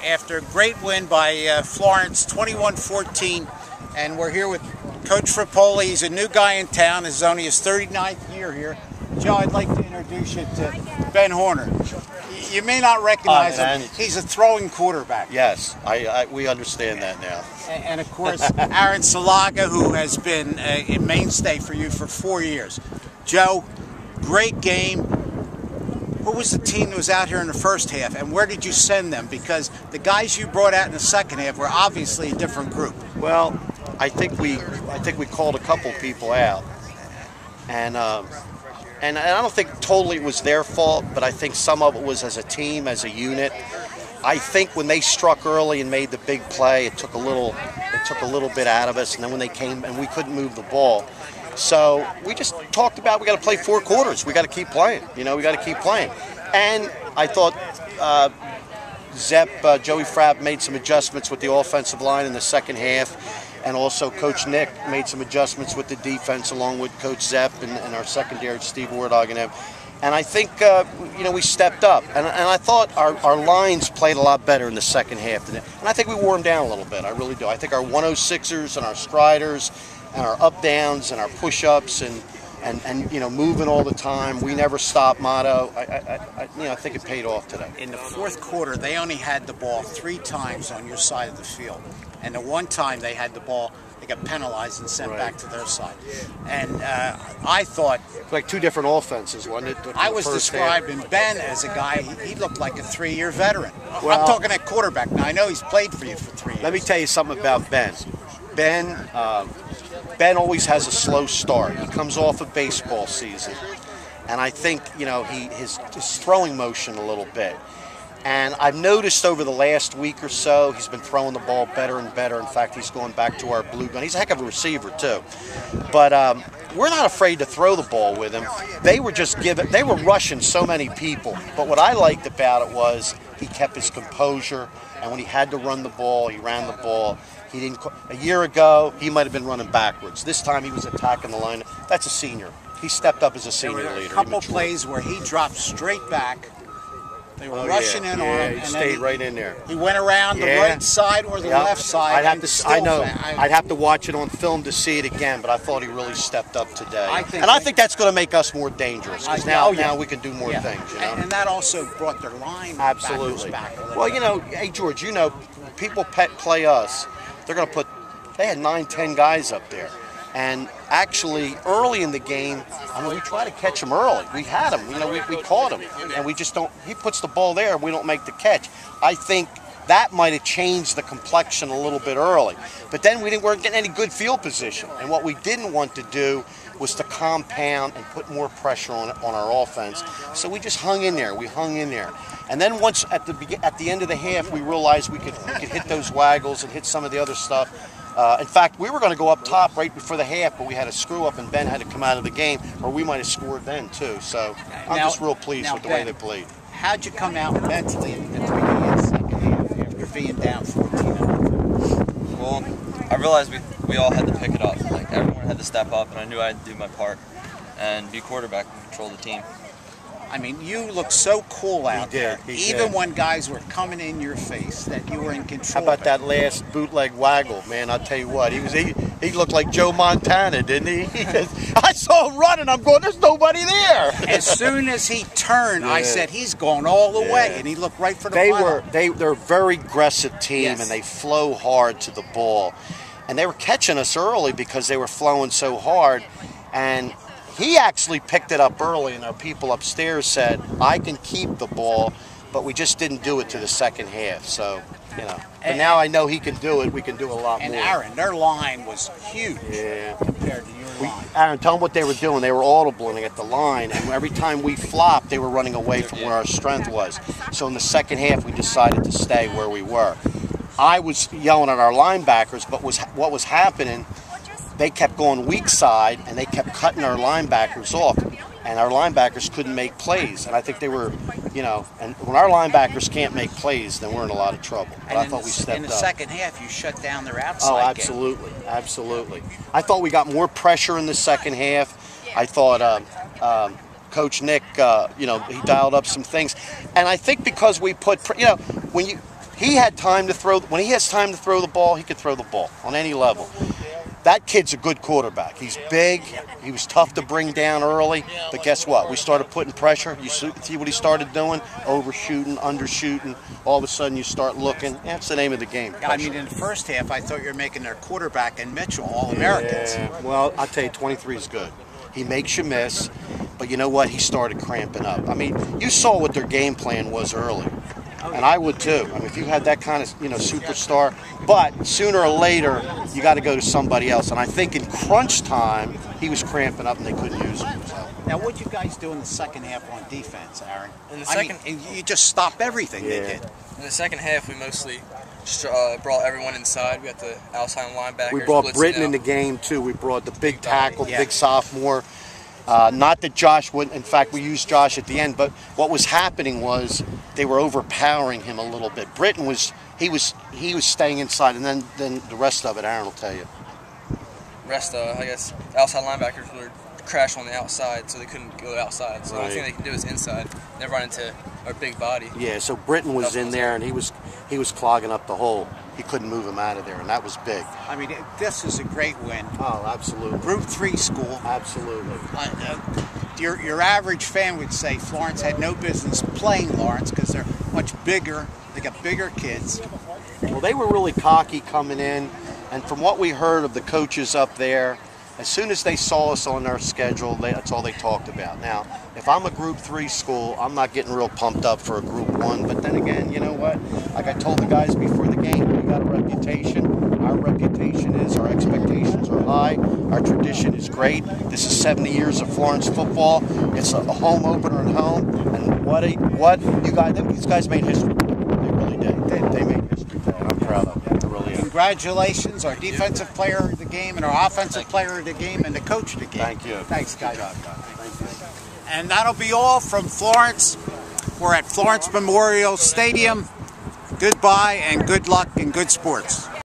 after a great win by Florence, 21-14, and we're here with Coach Frippoli. He's a new guy in town. This is only his 39th year here. Joe, I'd like to introduce you to Ben Horner. You may not recognize him. He's a throwing quarterback. Yes, we understand that now. And of course, Aaron Salaga, who has been a mainstay for you for 4 years. Joe, great game. Who was the team that was out here in the first half, and where did you send them? Because the guys you brought out in the second half were obviously a different group. Well, I think we called a couple people out, and I don't think totally it was their fault, but I think some of it was as a team, as a unit. I think when they struck early and made the big play, it took a little bit out of us, and then when they came and we couldn't move the ball. So we just talked about we got to play 4 quarters. We got to keep playing. You know, we got to keep playing. And I thought Joey Frapp made some adjustments with the offensive line in the second half, and also Coach Nick made some adjustments with the defense along with Coach Zepp and our secondary, Steve Wardog and them. And I think we stepped up, and I thought our lines played a lot better in the second half. And I think we wore them down a little bit. I really do. I think our 106ers and our striders and our up downs and our push-ups and moving all the time, we never stop motto. I think it paid off today. In the fourth quarter, they only had the ball 3 times on your side of the field, and the one time they had the ball, they got penalized and sent back to their side. And I thought, like 2 different offenses, wasn't it? I was describing Ben as a guy. He looked like a 3-year veteran. Well, I'm talking at quarterback now. I know he's played for you for 3 years. Let me tell you something about Ben. Ben always has a slow start. He comes off a baseball season, and I think his throwing motion a little bit. And I've noticed over the last week or so, he's been throwing the ball better and better. In fact, he's going back to our blue gun. He's a heck of a receiver too. But we're not afraid to throw the ball with him. They were rushing so many people. But what I liked about it was he kept his composure, and when he had to run the ball, he ran the ball. He didn't. A year ago, he might have been running backwards. This time, he was attacking the line. That's a senior. He stepped up as a senior leader. A couple plays where he dropped straight back. They were rushing in on him. He stayed right in there. He went around the right side or the left side. I'd have to watch it on film to see it again, but I thought he really stepped up today. I think that's going to make us more dangerous, because now we can do more things. And that also brought their line back a little Well, hey George, people play us. They're going to put. They had 9, 10 guys up there. And actually, early in the game, we try to catch him early. We had him, we caught him, and we just don't. He puts the ball there, and we don't make the catch. I think that might have changed the complexion a little bit early. But then we weren't getting any good field position, and what we didn't want to do was to compound and put more pressure on our offense. So we just hung in there. We hung in there, and then once at the end of the half, we realized we could hit those waggles and hit some of the other stuff. In fact, we were going to go up top right before the half, but we had a screw up, and Ben had to come out of the game, or we might have scored then too. So I'm just real pleased with the way they played. How'd you come out mentally at the beginning of the second half after being down 14-0? Well, I realized we all had to pick it up. Like, everyone had to step up, and I knew I had to do my part and be quarterback and control the team. I mean, you looked so cool out there, even when guys were coming in your face, that you were in control. How about that last bootleg waggle, man? I'll tell you what, he looked like Joe Montana, didn't he? I saw him running. I'm going, there's nobody there. As soon as he turned, I said, he's going all the way, and he looked right for the ball. They're a very aggressive team, and they flow hard to the ball, and they were catching us early because they were flowing so hard, and he actually picked it up early, and our people upstairs said, I can keep the ball, but we just didn't do it to the second half. So, But now I know he can do it. We can do a lot more. And Aaron, their line was huge compared to your line. Aaron, tell them what they were doing. They were audibling at the line, and every time we flopped, they were running away from where our strength was. So in the second half, we decided to stay where we were. I was yelling at our linebackers, but what was happening, they kept going weak side, and they kept cutting our linebackers off, and our linebackers couldn't make plays. And I think they were, and when our linebackers can't make plays, then we're in a lot of trouble. But I thought we stepped up. In the second half, you shut down their outside game. Oh, absolutely, absolutely. I thought we got more pressure in the second half. I thought Coach Nick, he dialed up some things. And I think because we put, he had time to throw. When he has time to throw the ball, he could throw the ball on any level. That kid's a good quarterback. He's big. He was tough to bring down early. But guess what? We started putting pressure. You see what he started doing? Overshooting, undershooting. All of a sudden, you start looking. That's the name of the game. Yeah, I mean, in the first half, I thought you were making their quarterback and Mitchell All-Americans. Yeah. Well, I'll tell you, 23 is good. He makes you miss. But you know what? He started cramping up. I mean, you saw what their game plan was early. And I would too. I mean, if you had that kind of, superstar, but sooner or later you got to go to somebody else. And I think in crunch time he was cramping up and they couldn't use him. So. Now, what did you guys do in the second half on defense, Aaron? In the second, you just stopped everything they did. In the second half, we mostly just brought everyone inside. We got the outside linebackers. We brought Britton in the game too. We brought the big tackle, big sophomore. Not that Josh wouldn't. In fact, we used Josh at the end. But what was happening was they were overpowering him a little bit. Britton was staying inside, and then the rest of it, Aaron will tell you. I guess, outside linebackers were crashing on the outside, so they couldn't go outside. So the only thing they can do is inside. They run into our big body. Yeah. So Britton was in there, and he was clogging up the hole. He couldn't move him out of there, and that was big. I mean, this is a great win. Oh, absolutely. Group 3 school. Absolutely. Your average fan would say Florence had no business playing Lawrence because they're much bigger. They got bigger kids. Well, they were really cocky coming in, and from what we heard of the coaches up there, as soon as they saw us on their schedule, that's all they talked about. Now, if I'm a Group 3 school, I'm not getting real pumped up for a Group 1. But then again, you know what? Like I told the guys before the game, we got a reputation. Our reputation is our expectations are high. Our tradition is great. This is 70 years of Florence football. It's a home opener at home. And these guys made history. They really did. They made history today. I'm proud of them. Congratulations, our defensive player of the game and our offensive player of the game and the coach of the game. Thank you. Thanks, guys. Thank you. And that'll be all from Florence. We're at Florence Memorial Stadium. Goodbye and good luck and good sports.